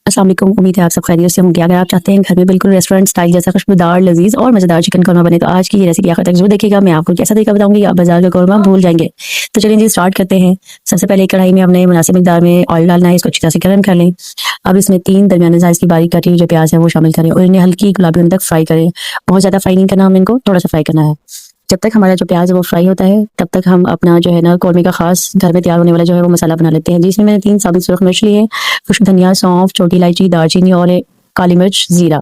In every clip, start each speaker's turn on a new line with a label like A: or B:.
A: अस्सलाम वालेकुम, उम्मीद है आप सब खैरियत से होंगे। अगर आप चाहते हैं घर में बिल्कुल रेस्टोरेंट स्टाइल जैसा खुशबूदार, लजीज और मज़ेदार चिकन कौरमा बने, तो आज की ये रेसिपी आखिर तक जरूर देखिएगा। मैं आपको कैसा तरीका बताऊंगी, आप बाजार का कौरमा भूल जाएंगे। तो चलिए जी स्टार्ट करते हैं। सबसे पहले एक कढ़ाई में हमने मुनासिब मिकदार में ऑयल डालना है, इसको अच्छी तरह से गर्म कर लें। अब इसमें 3 दरमियाने साइज़ की बारीक कटी हुई जो प्याज है वो शामिल करें और इन्हें हल्की गुलाबी होने तक फ्राई करें। बहुत ज़्यादा फ्राई नहीं करना, हमें इनको थोड़ा सा फ्राई करना है। जब तक हमारा जो प्याज है वो फ्राई होता है, तब तक हम अपना जो है ना कौरमे का खास घर में तैयार होने वाला जो है वो मसाला बना लेते हैं। जिसमें मैंने 3 साबुत सुरख मिर्च ली है, कुछ धनिया, सौंफ, छोटी इलायची, दालचीनी और काली मिर्च, जीरा।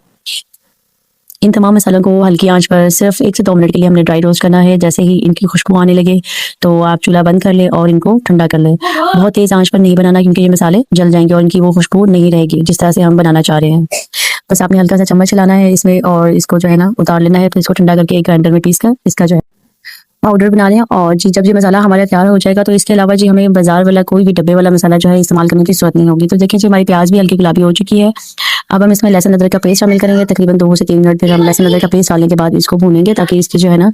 A: इन तमाम मसालों को हल्की आंच पर सिर्फ 1 से 2 मिनट के लिए हमने ड्राई रोस्ट करना है। जैसे ही इनकी खुशबू आने लगे तो आप चूल्हा बंद कर लें और इनको ठंडा कर लें। बहुत तेज़ आंच पर नहीं बनाना, क्योंकि ये मसाले जल जाएंगे और इनकी वो खुशबू नहीं रहेगी जिस तरह से हम बनाना चाह रहे हैं। बस आपने हल्का सा चम्मच चलाना है इसमें और इसको जो है ना उतार लेना है। तो इसको ठंडा करके एक ग्राइंडर में पीस कर इसका जो है पाउडर बना लें। और जी जब ये मसाला हमारा तैयार हो जाएगा तो इसके अलावा जी हमें बाजार वाला कोई भी डब्बे वाला मसाला जो है इस्तेमाल करने की जरूरत नहीं होगी। तो देखिए जी हमारी प्याज भी हल्की गुलाबी हो चुकी है। अब हम इसमें लहसुन अदरक का पेस्ट शामिल करेंगे। तकरीबन 2 से 3 मिनट फिर हम लहसुन अदरक का पेस्ट डालने के बाद इसको भूनेंगे ताकि इसकी जो है ना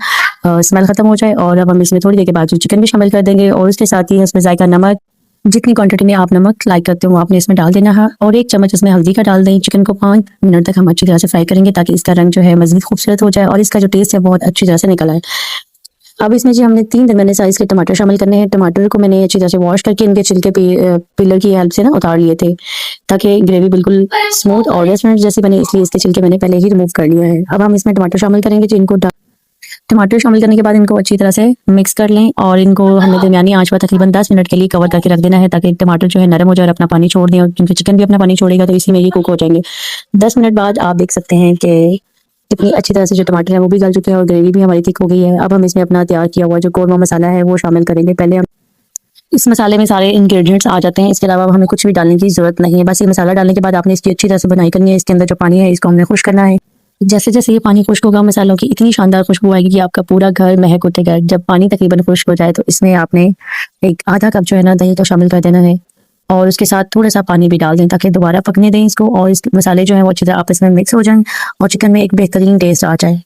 A: स्मेल खत्म हो जाए। और अब हम इसमें थोड़ी देर के बाद जो चिकन भी शामिल कर देंगे और उसके साथ ही इसमें जायका नमक, जितनी क्वांटिटी में आप नमक लाइक करते हो वो आपने इसमें डाल देना है। और 1 चम्मच इसमें हल्दी का डाल दें। चिकन को 5 मिनट तक हम अच्छी तरह से फ्राई करेंगे ताकि इसका रंग जो है मज़ीद खूबसूरत हो जाए और इसका जो टेस्ट है बहुत अच्छी तरह से निकल आए। अब इसमें जी हमने 3 दरमियाने साइज़ के टमाटर शामिल करने हैं। टमाटर को मैंने अच्छी तरह से वॉश करके इनके छिलके पिलर की हेल्प से ना उतार लिए थे ताकि ग्रेवी बिल्कुल स्मूथ और रेस्टोरेंट जैसी बने, इसलिए इसके छिलके मैंने पहले ही रिमूव कर लिया है। अब हम इसमें टमाटर शामिल करेंगे। तो इनको टमाटर शामिल करने के बाद इनको अच्छी तरह से मिक्स कर लें और इनको हमने दरमियानी आंच पर तकरीबन 10 मिनट के लिए कवर करके रख देना है ताकि टमाटर जो है नरम हो जाए और अपना पानी छोड़ दें। और क्योंकि चिकन भी अपना पानी छोड़ेगा तो इसी में ये कुक हो जाएंगे। 10 मिनट बाद आप देख सकते हैं कि कितनी अच्छी तरह से जो टमाटर है वो भी गल चुके हैं और ग्रेवी भी हमारी थिक हो गई है। अब हम इसमें अपना तैयार किया हुआ जो कौरमा मसाला है वो शामिल करेंगे। पहले हम इस मसाले में सारे इंग्रेडिएंट्स आ जाते हैं, इसके अलावा हमें कुछ भी डालने की जरूरत नहीं है। बस ये मसाला डालने के बाद आपने इसकी अच्छी तरह से बनाई करनी है। इसके अंदर जो पानी है इसको हमने खुश करना है। जैसे जैसे ये पानी खुश्क होगा मसालों की इतनी शानदार खुशबू आएगी कि आपका पूरा घर महक उठेगा। जब पानी तकरीबन खुश्क हो जाए तो इसमें आपने एक आधा कप जो है ना दही को शामिल कर देना है और उसके साथ थोड़ा सा पानी भी डाल दें ताकि दोबारा पकने दें इसको और इस मसाले जो है वो अच्छी तरह आपस में मिक्स हो जाएं और चिकन में एक बेहतरीन टेस्ट आ जाए।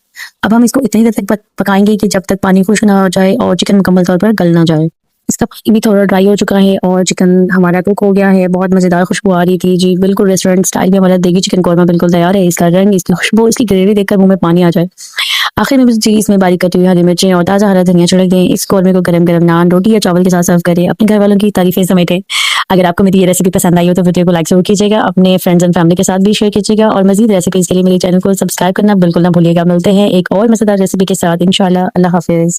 A: अब हम इसको इतनी देर तक पकाएंगे कि जब तक पानी खुश्क ना हो जाए और चिकन मुकम्मल तौर पर गल ना जाए। इसका पानी भी थोड़ा ड्राई हो चुका है और चिकन हमारा कुक हो गया है। बहुत मज़ेदार खुशबू आ रही थी जी, बिल्कुल रेस्टोरेंट स्टाइल में हमारा देगी चिकन कौरमा बिल्कुल तैयार है। इसका रंग, इसकी खुशबू, इसकी ग्रेवी देखकर मुंह में पानी आ जाए। आखिर में जी इसमें बारीक कटी हुई हरी मिर्चें और ताज़ा हरा धनिया छिड़क दें। इस कौरमे को गरम गरम नान, रोटी या चावल के साथ सर्व करें। अपने घर वालों की तारीफें समेटें। अगर आपको मेरी ये रेसिपी पसंद आई हो तो वीडियो को लाइक जरूर कीजिएगा, अपने फ्रेंड्स एंड फैमिली के साथ भी शेयर कीजिएगा और मजीद रेसिपीज के लिए मेरे चैनल को सब्सक्राइब करना बिल्कुल ना भूलिएगा। मिलते हैं एक और मज़ेदार रेसिपी के साथ इंशाल्लाह। अल्लाह हाफिज़।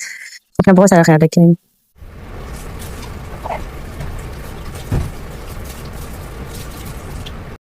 A: अपना बहुत सारा ख्याल रखें।